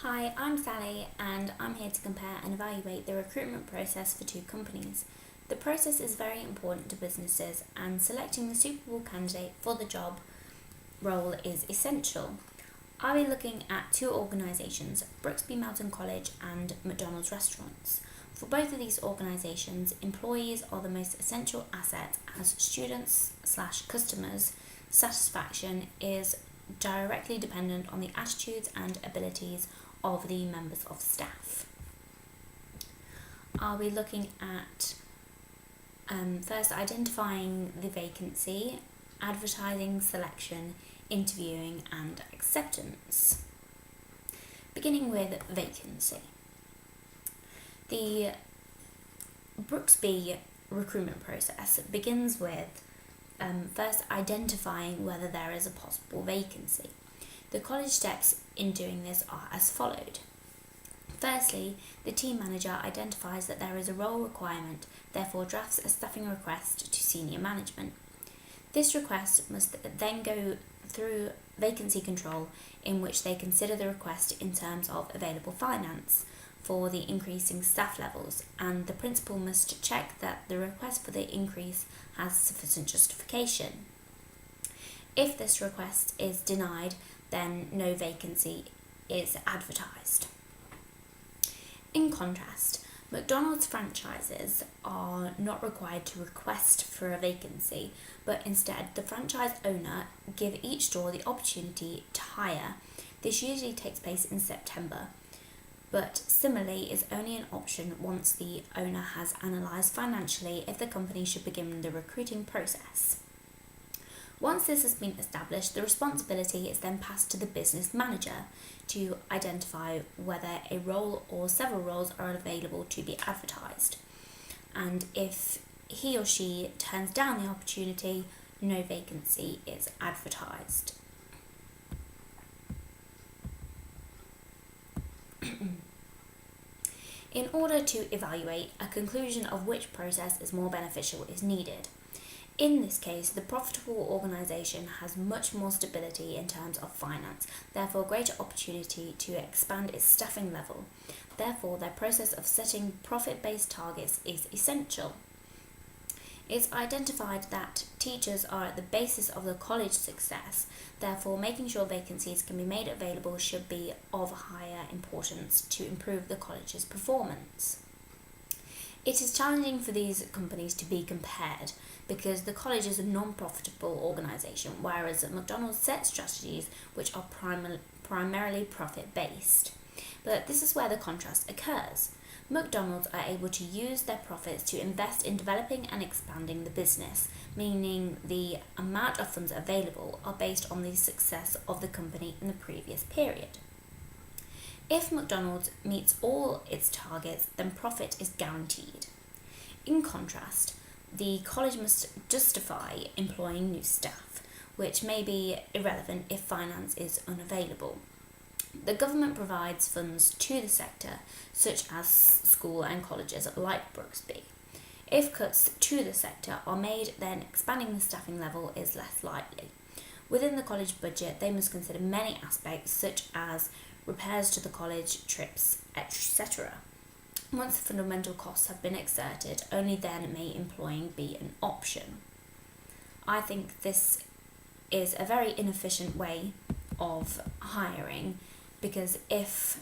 Hi, I'm Sally and I'm here to compare and evaluate the recruitment process for two companies. The process is very important to businesses and selecting the suitable candidate for the job role is essential. I'll be looking at two organisations, Brooksby Mountain College and McDonald's Restaurants. For both of these organisations, employees are the most essential asset as students/customers' satisfaction is directly dependent on the attitudes and abilities of the members of staff. I'll be looking at first identifying the vacancy, advertising, selection, interviewing and acceptance. Beginning with vacancy. The Brooksby recruitment process begins with first identifying whether there is a possible vacancy. The college steps in doing this are as followed. Firstly, the team manager identifies that there is a role requirement, therefore drafts a staffing request to senior management. This request must then go through vacancy control, in which they consider the request in terms of available finance for the increasing staff levels, and the principal must check that the request for the increase has sufficient justification. If this request is denied, then no vacancy is advertised. In contrast, McDonald's franchises are not required to request for a vacancy, but instead the franchise owner give each store the opportunity to hire. This usually takes place in September, but similarly is only an option once the owner has analysed financially if the company should begin the recruiting process. Once this has been established, the responsibility is then passed to the business manager to identify whether a role or several roles are available to be advertised. And if he or she turns down the opportunity, no vacancy is advertised. In order to evaluate, a conclusion of which process is more beneficial is needed. In this case, the profitable organisation has much more stability in terms of finance, therefore greater opportunity to expand its staffing level. Therefore, their process of setting profit-based targets is essential. It's identified that teachers are at the basis of the college success, therefore making sure vacancies can be made available should be of higher importance to improve the college's performance. It is challenging for these companies to be compared because the college is a non-profitable organisation, whereas McDonald's sets strategies which are primarily profit-based. But this is where the contrast occurs. McDonald's are able to use their profits to invest in developing and expanding the business, meaning the amount of funds available are based on the success of the company in the previous period. If McDonald's meets all its targets, then profit is guaranteed. In contrast, the college must justify employing new staff, which may be irrelevant if finance is unavailable. The government provides funds to the sector, such as school and colleges like Brooksby. If cuts to the sector are made, then expanding the staffing level is less likely. Within the college budget, they must consider many aspects, such as repairs to the college, trips, etc. Once the fundamental costs have been exerted, only then may employing be an option. I think this is a very inefficient way of hiring, because if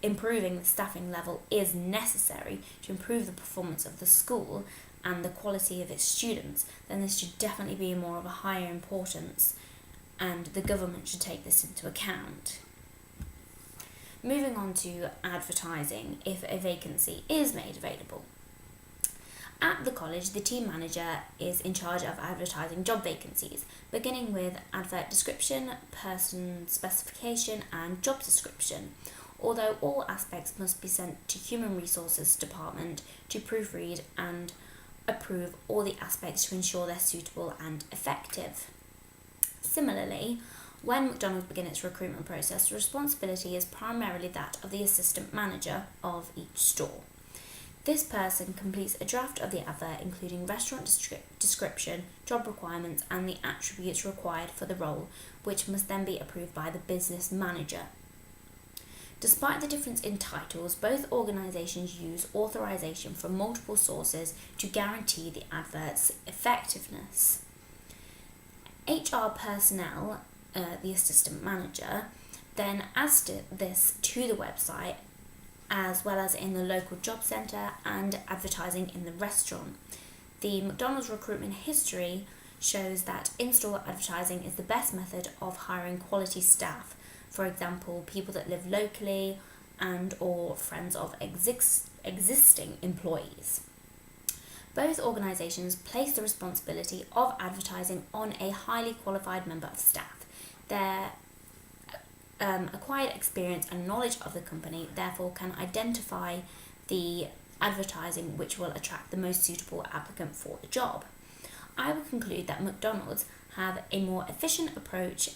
improving the staffing level is necessary to improve the performance of the school and the quality of its students, then this should definitely be more of a higher importance, and the government should take this into account. Moving on to advertising, if a vacancy is made available. At the college, the team manager is in charge of advertising job vacancies, beginning with advert description, person specification and job description, although all aspects must be sent to Human Resources Department to proofread and approve all the aspects to ensure they're suitable and effective. Similarly, when McDonald's begin its recruitment process, the responsibility is primarily that of the assistant manager of each store. This person completes a draft of the advert including restaurant description, job requirements and the attributes required for the role, which must then be approved by the business manager. Despite the difference in titles, both organisations use authorisation from multiple sources to guarantee the advert's effectiveness. HR personnel, the assistant manager, then adds this to the website as well as in the local job centre and advertising in the restaurant. The McDonald's recruitment history shows that in-store advertising is the best method of hiring quality staff, for example, people that live locally and or friends of existing employees. Both organisations place the responsibility of advertising on a highly qualified member of staff. Their acquired experience and knowledge of the company therefore can identify the advertising which will attract the most suitable applicant for the job. I would conclude that McDonald's have a more efficient approach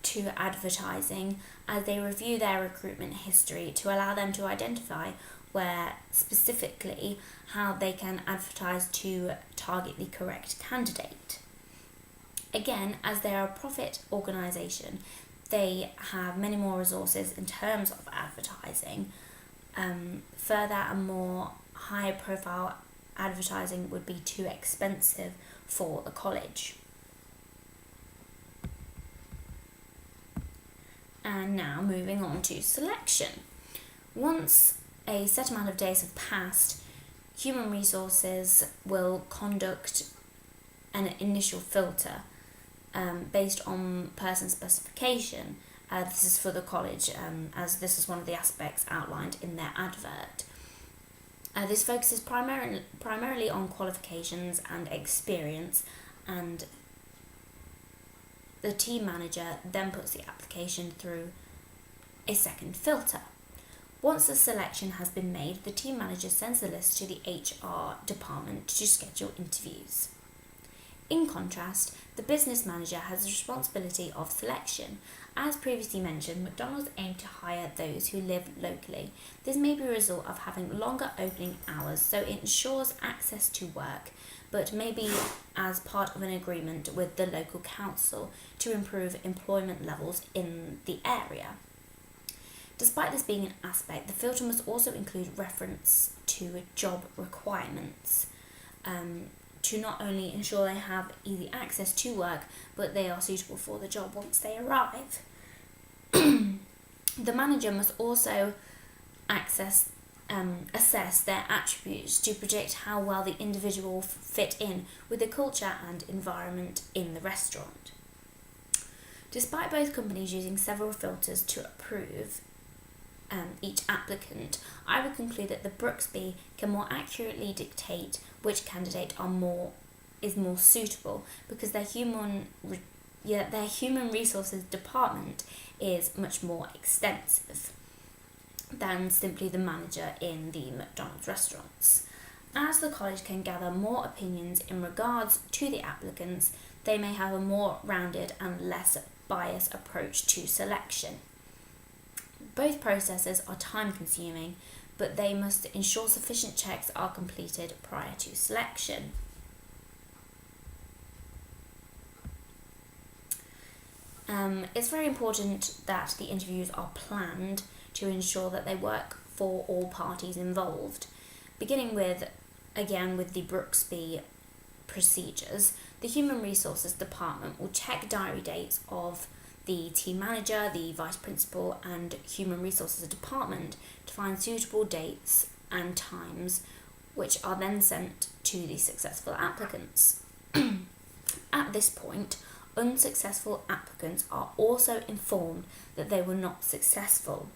to advertising as they review their recruitment history to allow them to identify where specifically how they can advertise to target the correct candidate. Again, as they are a profit organisation, they have many more resources in terms of advertising. Further and more high profile advertising would be too expensive for the college. And now moving on to selection. Once a set amount of days have passed, human resources will conduct an initial filter based on person specification. This is for the college, as this is one of the aspects outlined in their advert. This focuses primarily on qualifications and experience, and the team manager then puts the application through a second filter. Once the selection has been made, the team manager sends the list to the HR department to schedule interviews. In contrast, the business manager has the responsibility of selection. As previously mentioned, McDonald's aim to hire those who live locally. This may be a result of having longer opening hours, so it ensures access to work, but maybe as part of an agreement with the local council to improve employment levels in the area. Despite this being an aspect, the filter must also include reference to job requirements to not only ensure they have easy access to work, but they are suitable for the job once they arrive. The manager must also assess their attributes to predict how well the individual will fit in with the culture and environment in the restaurant. Despite both companies using several filters to approve each applicant, I would conclude that the Brooksby can more accurately dictate which candidate is more suitable, because their human resources department is much more extensive than simply the manager in the McDonald's restaurants. As the college can gather more opinions in regards to the applicants, they may have a more rounded and less biased approach to selection. Both processes are time consuming, but they must ensure sufficient checks are completed prior to selection. It's very important that the interviews are planned to ensure that they work for all parties involved. Beginning with the Brooksby procedures, the Human Resources Department will check diary dates of the team manager, the vice principal and Human Resources Department to find suitable dates and times, which are then sent to the successful applicants. At this point, unsuccessful applicants are also informed that they were not successful.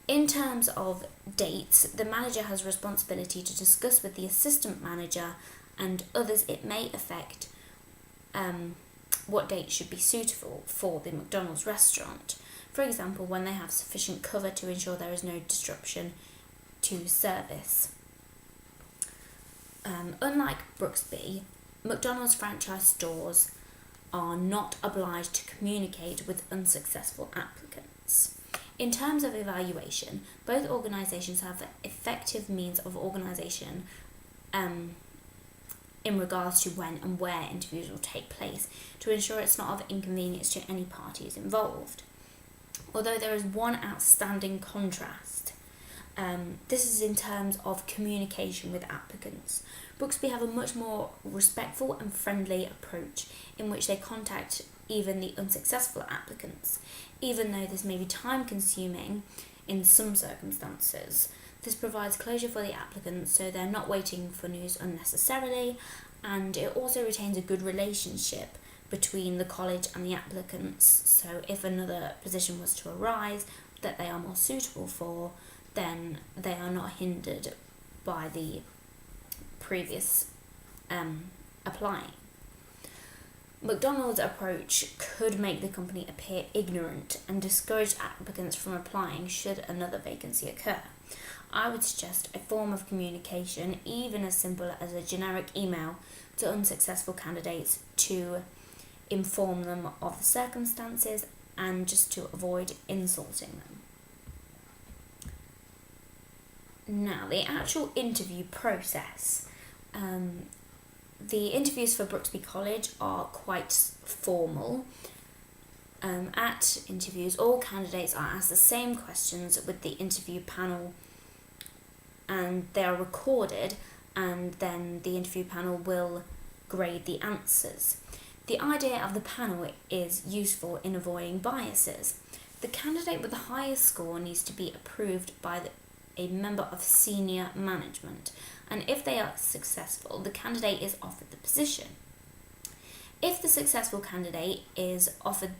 In terms of dates, the manager has responsibility to discuss with the assistant manager and others it may affect what date should be suitable for the McDonald's restaurant. For example, when they have sufficient cover to ensure there is no disruption to service. Unlike Brooksby, McDonald's franchise stores are not obliged to communicate with unsuccessful applicants. In terms of evaluation, both organisations have effective means of organisation in regards to when and where interviews will take place to ensure it's not of inconvenience to any parties involved. Although there is one outstanding contrast, this is in terms of communication with applicants. Brooksby have a much more respectful and friendly approach in which they contact even the unsuccessful applicants. Even though this may be time consuming in some circumstances, this provides closure for the applicants so they're not waiting for news unnecessarily, and it also retains a good relationship between the college and the applicants, so if another position was to arise that they are more suitable for, then they are not hindered by the previous applying. McDonald's approach could make the company appear ignorant and discourage applicants from applying should another vacancy occur. I would suggest a form of communication, even as simple as a generic email to unsuccessful candidates to inform them of the circumstances and just to avoid insulting them. Now, the actual interview process. The interviews for Brooksby College are quite formal. At interviews, all candidates are asked the same questions with the interview panel, and they are recorded, and then the interview panel will grade the answers. The idea of the panel is useful in avoiding biases. The candidate with the highest score needs to be approved by a member of senior management, and if they are successful, the candidate is offered the position. If the successful candidate is offered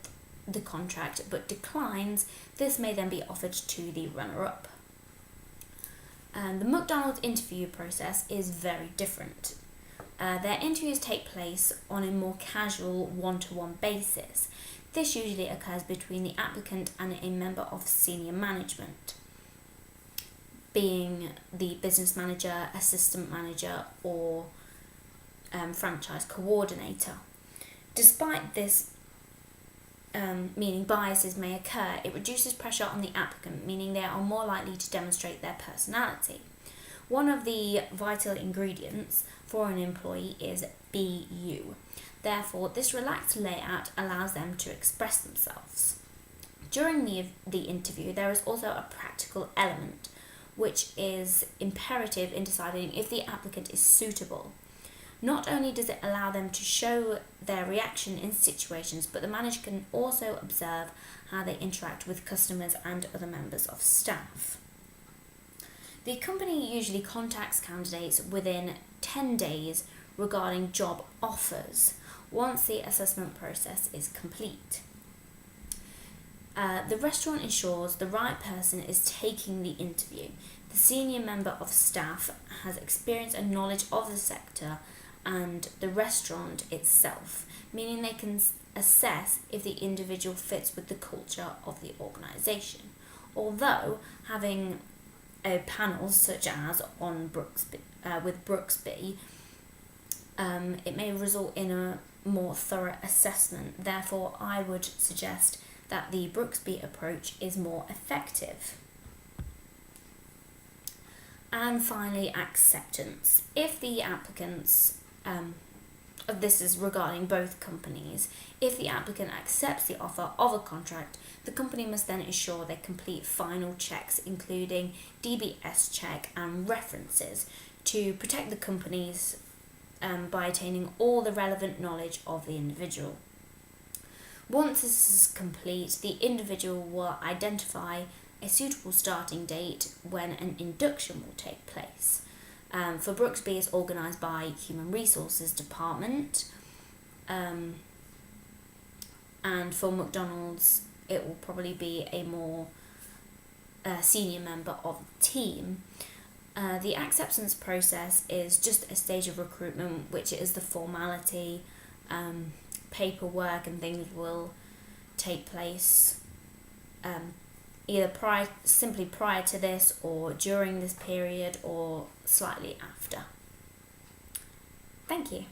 the contract but declines, this may then be offered to the runner-up. The McDonald's interview process is very different. Their interviews take place on a more casual one-to-one basis. This usually occurs between the applicant and a member of senior management, being the business manager, assistant manager, or franchise coordinator. Despite this meaning biases may occur, it reduces pressure on the applicant, meaning they are more likely to demonstrate their personality. One of the vital ingredients for an employee is be you. Therefore, this relaxed layout allows them to express themselves. During the interview, there is also a practical element, which is imperative in deciding if the applicant is suitable. Not only does it allow them to show their reaction in situations, but the manager can also observe how they interact with customers and other members of staff. The company usually contacts candidates within 10 days regarding job offers, once the assessment process is complete. The restaurant ensures the right person is taking the interview. The senior member of staff has experience and knowledge of the sector and the restaurant itself, meaning they can assess if the individual fits with the culture of the organisation. Although having a panel such as on Brooksby, with Brooksby, it may result in a more thorough assessment. Therefore, I would suggest that the Brooksby approach is more effective. And finally, acceptance. If the applicants, this is regarding both companies, if the applicant accepts the offer of a contract, the company must then ensure they complete final checks, including DBS check and references, to protect the companies by attaining all the relevant knowledge of the individual. Once this is complete, the individual will identify a suitable starting date when an induction will take place. For Brooksby, it's organised by Human Resources Department, and for McDonald's, it will probably be a more senior member of the team. The acceptance process is just a stage of recruitment, which is the formality. Paperwork and things will take place either simply prior to this, or during this period, or slightly after. Thank you.